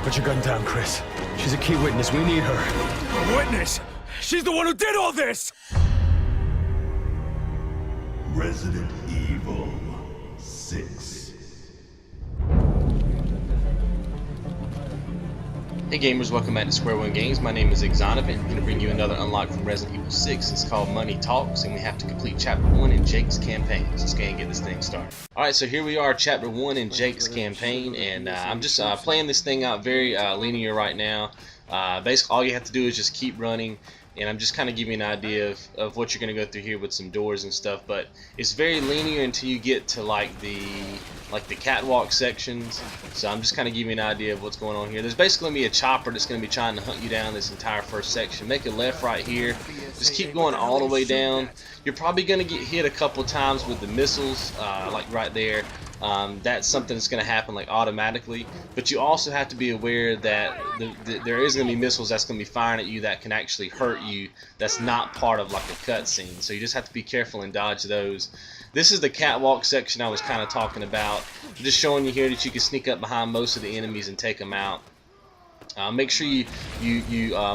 Put your gun down, Chris. She's a key witness. We need her. A witness? She's the one who did all this! Resident Evil 6. Hey gamers, welcome back to Square One Games. My name is XONEVANT. I'm going to bring you another unlock from Resident Evil 6. It's called Money Talks, and we have to complete Chapter 1 in Jake's campaign. So let's go ahead and get this thing started. Alright, so here we are, Chapter 1 in Jake's campaign, and I'm just playing this thing out very linear right now. Basically, all you have to do is just keep running, and I'm just kind of giving you an idea of what you're going to go through here with some doors and stuff, but it's very linear until you get to like the catwalk sections. So I'm just kind of giving you an idea of what's going on here. There's basically going to be a chopper that's going to be trying to hunt you down this entire first section. Make a left right here. Just keep going all the way down. You're probably going to get hit a couple times with the missiles, like right there. That's something that's going to happen like automatically, but you also have to be aware that there is going to be missiles that's going to be firing at you that can actually hurt you. That's not part of like a cutscene, so you just have to be careful and dodge those. This is the catwalk section I was kind of talking about. Just showing you here that you can sneak up behind most of the enemies and take them out. Make sure you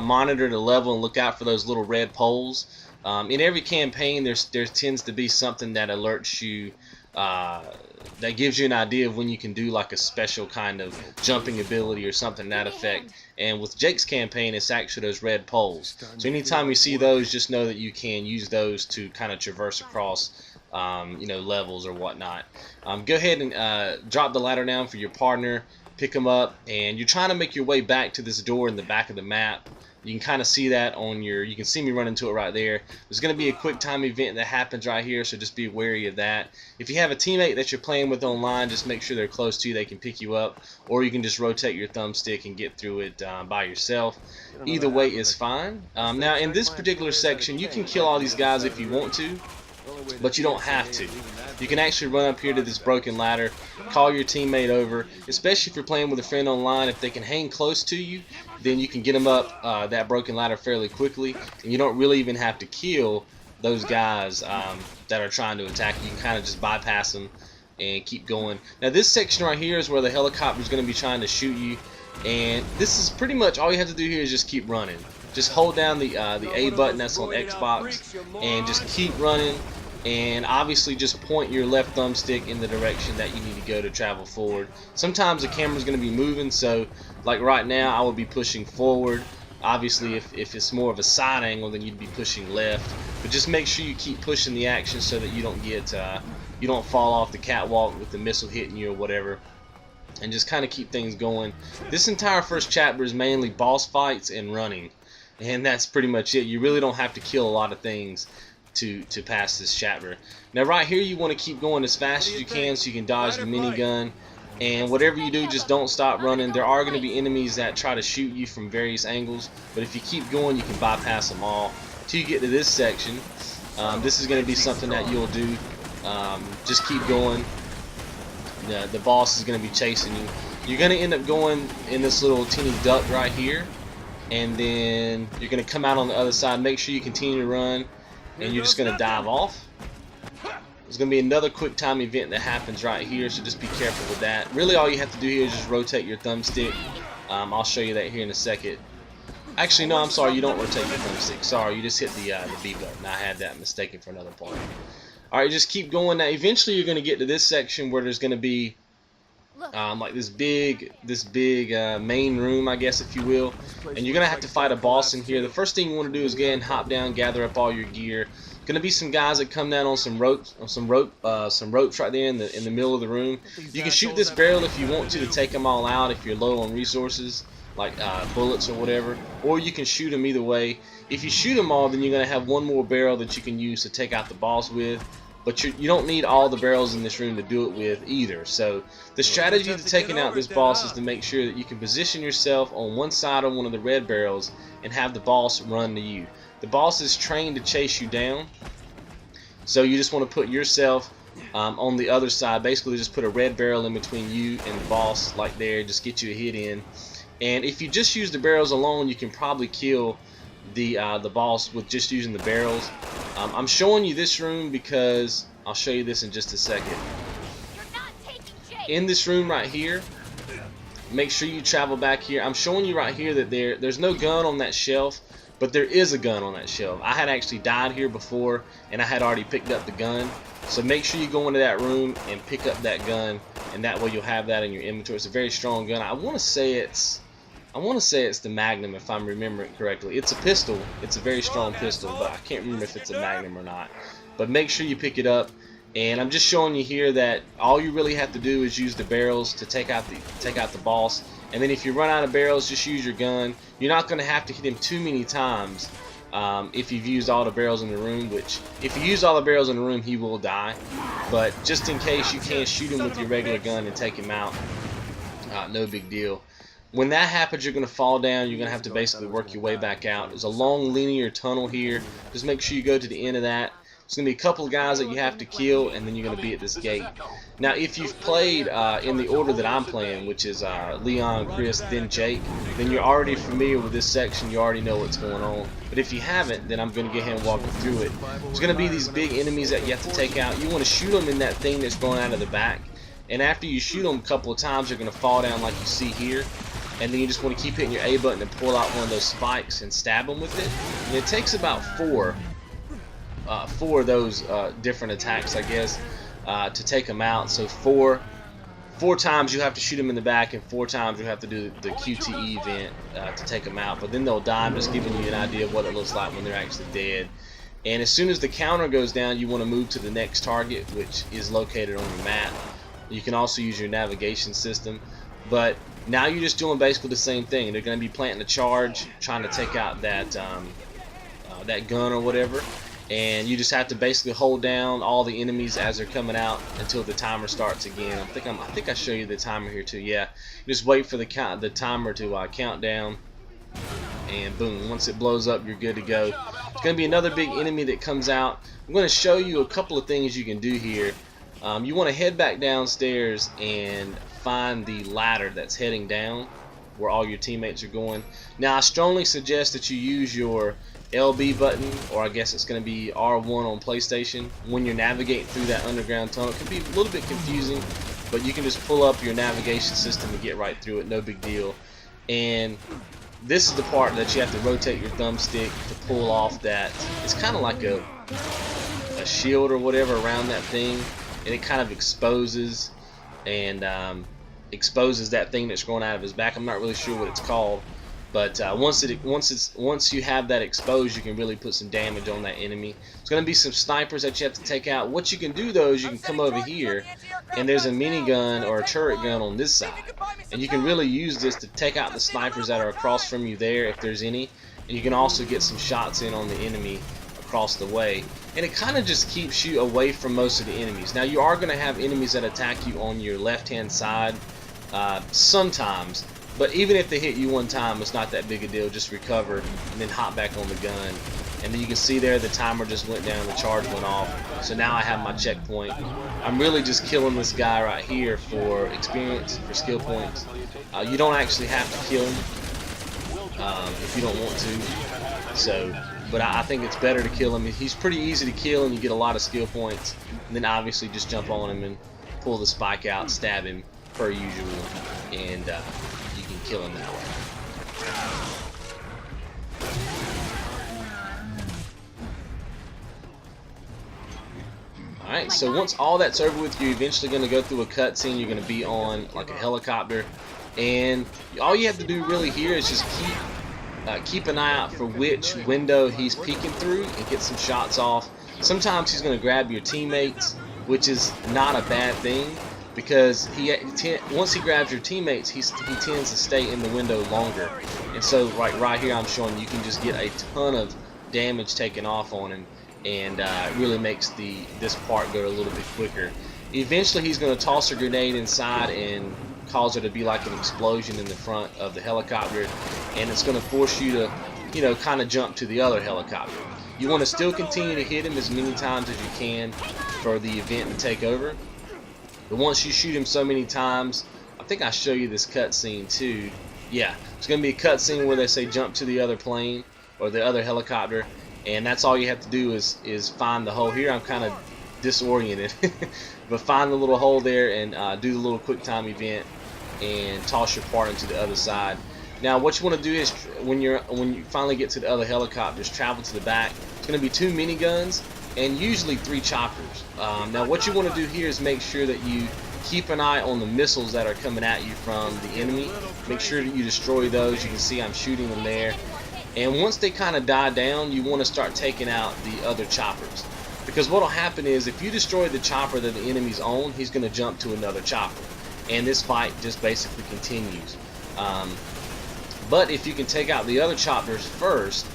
monitor the level and look out for those little red poles. In every campaign, there tends to be something that alerts you. That gives you an idea of when you can do like a special kind of jumping ability or something to that effect. And with Jake's campaign, it's actually those red poles. So anytime you see those, just know that you can use those to kind of traverse across you know, levels or whatnot. Go ahead and drop the ladder down for your partner, pick them up, and you're trying to make your way back to this door in the back of the map. You can kind of see that on your, you can see me run into it right there. There's going to be a quick time event that happens right here, so just be wary of that. If you have a teammate that you're playing with online, just make sure they're close to you, they can pick you up, or you can just rotate your thumbstick and get through it by yourself. Either way is fine. Now in this particular section, you can kill all these guys if you want to, but you don't have to. You can actually run up here to this broken ladder, call your teammate over, especially if you're playing with a friend online. If they can hang close to you, then you can get them up that broken ladder fairly quickly, and you don't really even have to kill those guys that are trying to attack you. You can kind of just bypass them and keep going. Now this section right here is where the helicopter is going to be trying to shoot you, and this is pretty much all you have to do here is just keep running. Just hold down the A button that's on Xbox and just keep running. And obviously just point your left thumbstick in the direction that you need to go to travel forward. Sometimes the camera's going to be moving, so like right now I would be pushing forward. Obviously if it's more of a side angle, then you'd be pushing left. But just make sure you keep pushing the action so that you don't get you don't fall off the catwalk with the missile hitting you or whatever. And just kind of keep things going. This entire first chapter is mainly boss fights and running, and that's pretty much it. You really don't have to kill a lot of things to pass this chapter. Now right here you want to keep going as fast as you can so you can dodge the minigun, and whatever you do, just don't stop running. There are going to be enemies that try to shoot you from various angles, but if you keep going you can bypass them all until you get to this section. This is going to be something that you'll do. Just keep going. The boss is going to be chasing you. You're going to end up going in this little teeny duct right here, and then you're going to come out on the other side. Make sure you continue to run, and you're just going to dive off. There's going to be another quick time event that happens right here, so just be careful with that. Really all you have to do here is just rotate your thumbstick. I'll show you that here in a second. Actually no, I'm sorry, you don't rotate your thumbstick. Sorry, you just hit the B button. I had that mistaken for another part. Alright, just keep going. Now eventually you're going to get to this section where there's going to be like this big main room, I guess, if you will, and you're gonna have to fight a boss in here. The first thing you want to do is go ahead and hop down, gather up all your gear. Gonna be some guys that come down on some ropes, right there in the middle of the room. You can shoot this barrel if you want to take them all out if you're low on resources, like bullets or whatever, or you can shoot them either way. If you shoot them all, then you're gonna have one more barrel that you can use to take out the boss with. But you don't need all the barrels in this room to do it with either. So the strategy to taking out this boss is to make sure that you can position yourself on one side of one of the red barrels and have the boss run to you. The boss is trained to chase you down, so you just want to put yourself on the other side. Basically just put a red barrel in between you and the boss like there, just get you a hit in. And if you just use the barrels alone, you can probably kill the boss with just using the barrels. I'm showing you this room because I'll show you this in just a second. In this room right here, make sure you travel back here. I'm showing you right here that there's no gun on that shelf, but there is a gun on that shelf. I had actually died here before, and I had already picked up the gun. So make sure you go into that room and pick up that gun, and that way you'll have that in your inventory. It's a very strong gun. I want to say it's the Magnum, if I'm remembering correctly. It's a pistol. It's a very strong pistol, but I can't remember if it's a Magnum or not. But make sure you pick it up. And I'm just showing you here that all you really have to do is use the barrels to take out the boss. And then if you run out of barrels, just use your gun. You're not going to have to hit him too many times if you've used all the barrels in the room. Which, if you use all the barrels in the room, he will die. But just in case you can't shoot him with your regular gun and take him out, no big deal. When that happens, you're going to fall down. You're going to have to basically work your way back out. There's a long linear tunnel here. Just make sure you go to the end of that. There's going to be a couple of guys that you have to kill, and then you're going to be at this gate. Now, if you've played in the order that I'm playing, which is Leon, Chris, then Jake, then you're already familiar with this section. You already know what's going on. But if you haven't, then I'm going to get him walking through it. There's going to be these big enemies that you have to take out. You want to shoot them in that thing that's going out of the back. And after you shoot them a couple of times, you're going to fall down like you see here. And then you just want to keep hitting your A button and pull out one of those spikes and stab them with it. And it takes about four of those different attacks, I guess, to take them out. So four times you have to shoot them in the back, and 4 times you have to do the QTE event to take them out. But then they'll die. I'm just giving you an idea of what it looks like when they're actually dead. And as soon as the counter goes down, you want to move to the next target, which is located on your map. You can also use your navigation system. But now you're just doing basically the same thing. They're going to be planting a charge, trying to take out that that gun or whatever. And you just have to basically hold down all the enemies as they're coming out until the timer starts again. I think I show you the timer here too. Yeah, just wait for the timer to count down, and boom, once it blows up, you're good to go. It's going to be another big enemy that comes out. I'm going to show you a couple of things you can do here. You want to head back downstairs and find the ladder that's heading down where all your teammates are going. Now, I strongly suggest that you use your LB button, or I guess it's going to be R1 on PlayStation, when you're navigating through that underground tunnel. It can be a little bit confusing, but you can just pull up your navigation system and get right through it, no big deal. And this is the part that you have to rotate your thumbstick to pull off that. It's kind of like a shield or whatever around that thing, and it kind of exposes that thing that's growing out of his back. I'm not really sure what it's called. But once you have that exposed, you can really put some damage on that enemy. There's going to be some snipers that you have to take out. What you can do though is you can come over here, and there's a minigun or a turret gun on this side, and you can really use this to take out the snipers that are across from you there, if there's any. And you can also get some shots in on the enemy across the way, and it kind of just keeps you away from most of the enemies. Now, you are going to have enemies that attack you on your left hand side sometimes. But even if they hit you one time, it's not that big a deal. Just recover and then hop back on the gun. And then you can see there the timer just went down, the charge went off. So now I have my checkpoint. I'm really just killing this guy right here for experience, for skill points. You don't actually have to kill him if you don't want to. So, but I think it's better to kill him. He's pretty easy to kill, and you get a lot of skill points. And then obviously just jump on him and pull the spike out, stab him per usual, and you can kill him that way. Alright, so once all that's over with, you're eventually going to go through a cutscene. You're going to be on like a helicopter, and all you have to do really here is just keep an eye out for which window he's peeking through and get some shots off. Sometimes he's going to grab your teammates, which is not a bad thing, because once he grabs your teammates, he tends to stay in the window longer. And so right here I'm showing you can just get a ton of damage taken off on him, and it really makes this part go a little bit quicker. Eventually he's going to toss a grenade inside and cause there to be like an explosion in the front of the helicopter, and it's going to force you to, you know, kind of jump to the other helicopter. You want to still continue to hit him as many times as you can for the event to take over. But once you shoot him so many times, I think I'll show you this cutscene too. Yeah, it's going to be a cutscene where they say jump to the other plane or the other helicopter, and that's all you have to do is find the hole. Here I'm kind of disoriented, but find the little hole there and do the little quick time event, and toss your part into the other side. Now what you want to do is when you finally get to the other helicopters, travel to the back. It's going to be 2 miniguns and usually 3 choppers. Now what you want to do here is make sure that you keep an eye on the missiles that are coming at you from the enemy. Make sure that you destroy those. You can see I'm shooting them there. And once they kind of die down, you want to start taking out the other choppers. Because what will happen is if you destroy the chopper that the enemy's on, he's going to jump to another chopper. And this fight just basically continues. But if you can take out the other choppers first,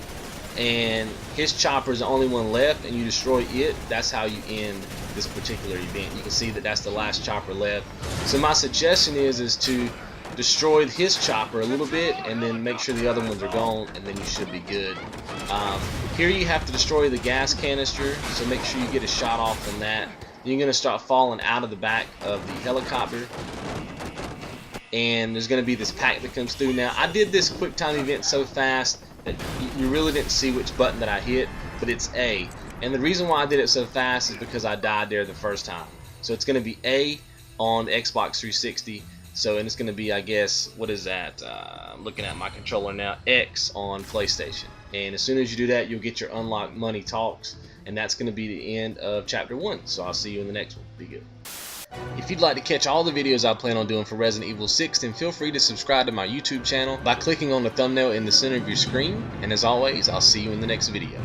and his chopper is the only one left, and you destroy it, that's how you end this particular event. You can see that that's the last chopper left. So my suggestion is to destroy his chopper a little bit, and then make sure the other ones are gone, and then you should be good. Here you have to destroy the gas canister, so make sure you get a shot off on that. Then you're going to start falling out of the back of the helicopter, and there's going to be this pack that comes through. Now I did this quick time event so fast that you really didn't see which button that I hit, but it's A. And the reason why I did it so fast is because I died there the first time. So it's going to be A on the Xbox 360. So, and it's going to be, I guess, what is that? I'm looking at my controller now, X on PlayStation. And as soon as you do that, you'll get your unlock money talks, and that's going to be the end of chapter 1. So I'll see you in the next one. Be good. If you'd like to catch all the videos I plan on doing for Resident Evil 6, then feel free to subscribe to my YouTube channel by clicking on the thumbnail in the center of your screen. And as always, I'll see you in the next video.